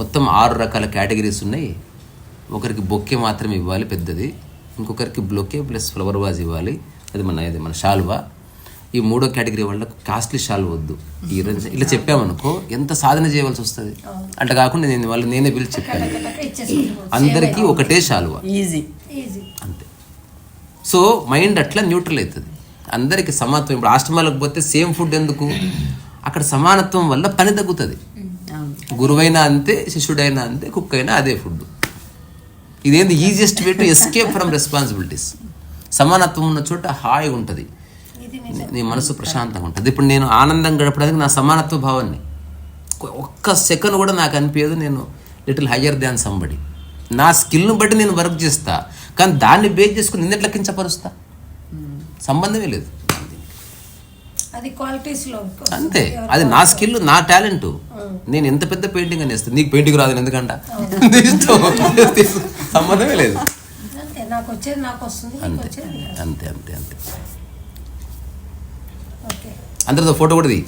మొత్తం 6 రకాల కేటగిరీస్ ఉన్నాయి, ఒకరికి బొక్కే మాత్రం ఇవ్వాలి పెద్దది, ఇంకొకరికి బ్లొకే ప్లస్ ఫ్లవర్ వాజ్ ఇవ్వాలి, అది మన షాల్వా, ఈ 3వ కేటగిరీ వాళ్ళకు కాస్ట్లీ షాల్వా వద్దు, ఈ రోజు ఇలా చెప్పామనుకో ఎంత సాధన చేయవలసి వస్తుంది. అట్లా కాకుండా నేనే పిలిచి చెప్పాను, అందరికీ ఒకటే షాల్వా, ఈజీ అంతే. సో మైండ్ అట్లా న్యూట్రల్ అవుతుంది, అందరికి సమానత్వం. ఇప్పుడు ఆశ్రమాలకు పోతే సేమ్ ఫుడ్ ఎందుకు, అక్కడ సమానత్వం వల్ల పని తగ్గుతుంది. గురువైనా అంతే, శిష్యుడైనా అంతే, కుక్ అయినా అదే ఫుడ్. ఇదేంది easiest way to escape from responsibilities. సమానత్వం ఉన్న చోట హాయిగా ఉంటుంది, నీ మనసు ప్రశాంతంగా ఉంటుంది. ఇప్పుడు నేను ఆనందం గడపడానికి నా సమానత్వ భావాన్ని ఒక్క సెకండ్ కూడా నాకు అనిపించదు నేను లిటిల్ హయ్యర్ దాన్ సంబడి. నా స్కిల్ను బట్టి నేను వర్క్ చేస్తా, కానీ దాన్ని బేస్ చేసుకుని నిన్నెట్లా కించపరుస్తా, సంబంధమే లేదు. అది క్వాలిటీస్ లో అంతే, అది నా స్కిల్, నా టాలెంట్. నేను ఎంత పెద్ద పెయింటింగ్ అని వేస్తాను, నీకు పెయింటింగ్ రాదు ఎందుకంట, సంబంధమే లేదు. అంతే, నాకు వచ్చేది నాకు వస్తుంది, నీకు వచ్చేది నీకు వస్తుంది. అంతే అంతే అంతే. ఓకే, అందరితో ఫోటో కూడా దిగి